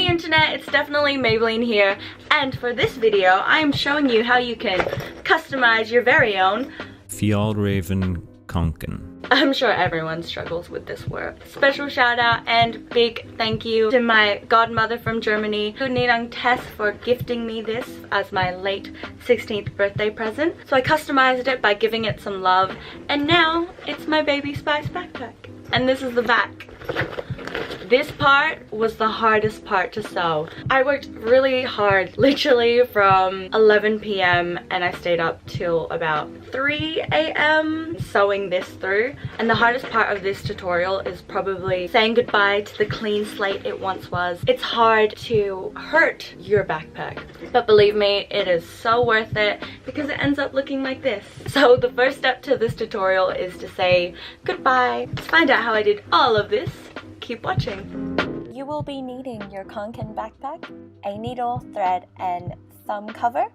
Hey internet, it's definitely Maybelline here, and for this video I'm showing you how you can customize your very own Fjallraven Kanken. I'm sure everyone struggles with this word. Special shout out and big thank you to my godmother from Germany, to Ninang Tess, for gifting me this as my late 16th birthday present. So I customized it by giving it some love, and now it's my baby spice backpack. And this is the back. This part was the hardest part to sew. I worked really hard, literally from 11 p.m. and I stayed up till about 3 a.m. sewing this through. And the hardest part of this tutorial is probably saying goodbye to the clean slate it once was. It's hard to hurt your backpack, but believe me, it is so worth it because it ends up looking like this. So the first step to this tutorial is to say goodbye. To find out how I did all of this, keep watching. You will be needing your Kanken backpack, a needle, thread, and thumb cover.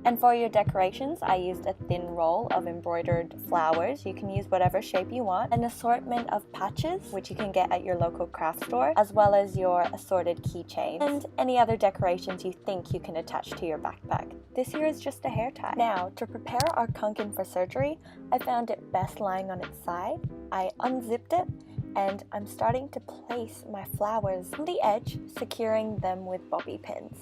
And for your decorations, I used a thin roll of embroidered flowers. You can use whatever shape you want. An assortment of patches, which you can get at your local craft store, as well as your assorted keychains, and any other decorations you think you can attach to your backpack. This here is just a hair tie. Now, to prepare our Kanken for surgery, I found it best lying on its side. I unzipped it, and I'm starting to place my flowers on the edge, securing them with bobby pins.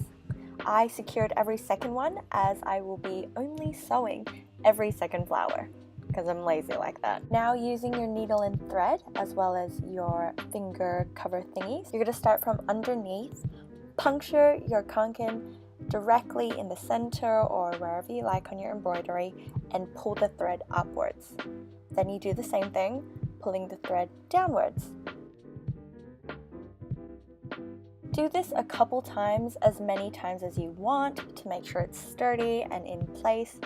I secured every second one as I will be only sewing every second flower because I'm lazy like that. Now, using your needle and thread as well as your finger cover thingies, you're going to start from underneath, puncture your Kanken directly in the center or wherever you like on your embroidery, and pull the thread upwards. Then you do the same thing, pulling the thread downwards. Do this a couple times, as many times as you want, to make sure it's sturdy and in place.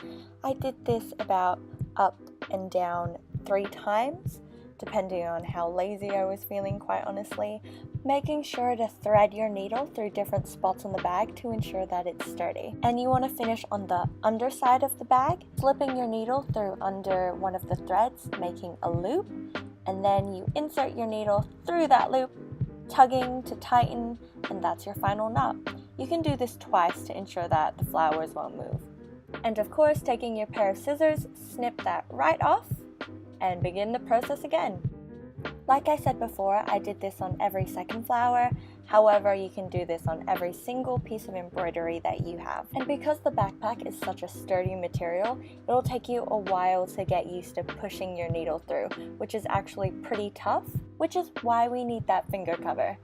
I did this about up and down 3 times, depending on how lazy I was feeling, quite honestly. Making sure to thread your needle through different spots on the bag to ensure that it's sturdy. And you want to finish on the underside of the bag, slipping your needle through under one of the threads, making a loop, and then you insert your needle through that loop, tugging to tighten, and that's your final knot. You can do this twice to ensure that the flowers won't move. And of course, taking your pair of scissors, snip that right off and begin the process again. Like I said before, I did this on every second flower. However, you can do this on every single piece of embroidery that you have. And because the backpack is such a sturdy material, it'll take you a while to get used to pushing your needle through, which is actually pretty tough, which is why we need that finger cover.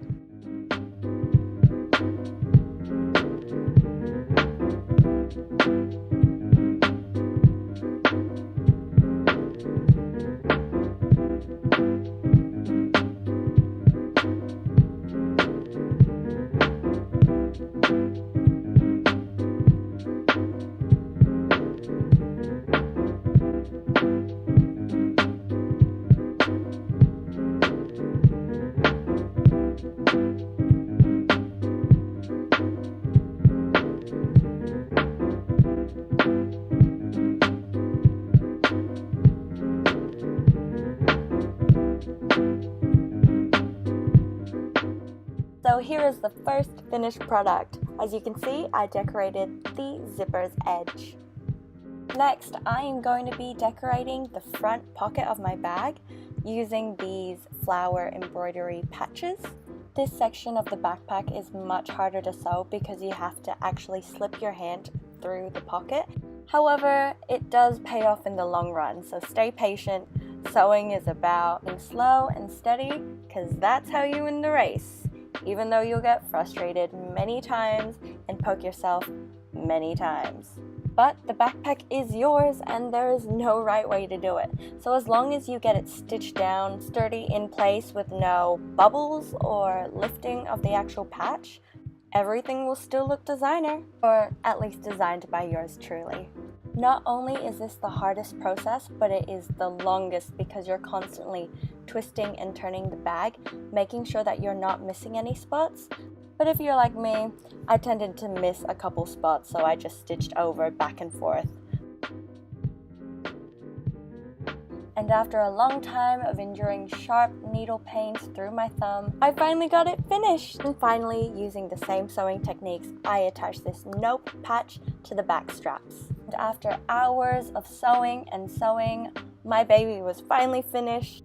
So here is the first finished product. As you can see, I decorated the zipper's edge. Next, I am going to be decorating the front pocket of my bag using these flower embroidery patches. This section of the backpack is much harder to sew because you have to actually slip your hand through the pocket. However, it does pay off in the long run, so stay patient. Sewing is about being slow and steady because that's how you win the race. Even though you'll get frustrated many times and poke yourself many times. But the backpack is yours and there is no right way to do it. So as long as you get it stitched down, sturdy in place with no bubbles or lifting of the actual patch, everything will still look designer, or at least designed by yours truly. Not only is this the hardest process, but it is the longest because you're constantly twisting and turning the bag, making sure that you're not missing any spots. But if you're like me, I tended to miss a couple spots, so I just stitched over back and forth. And And after a long time of enduring sharp needle pains through my thumb, I finally got it finished. And finally, using the same sewing techniques, I attached this nope patch to the back straps. And after hours of sewing and sewing, my baby was finally finished.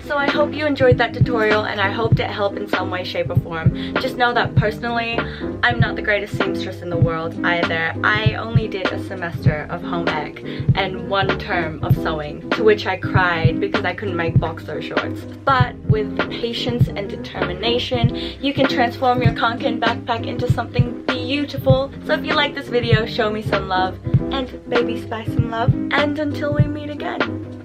So I hope you enjoyed that tutorial, and I hoped it helped in some way, shape, or form. Just know that personally, I'm not the greatest seamstress in the world either. I only did a semester of home ec and 1 term of sewing, to which I cried because I couldn't make boxer shorts. But with patience and determination, you can transform your Kanken backpack into something beautiful. So if you like this video, show me some love, and baby spice some love. And until we meet again.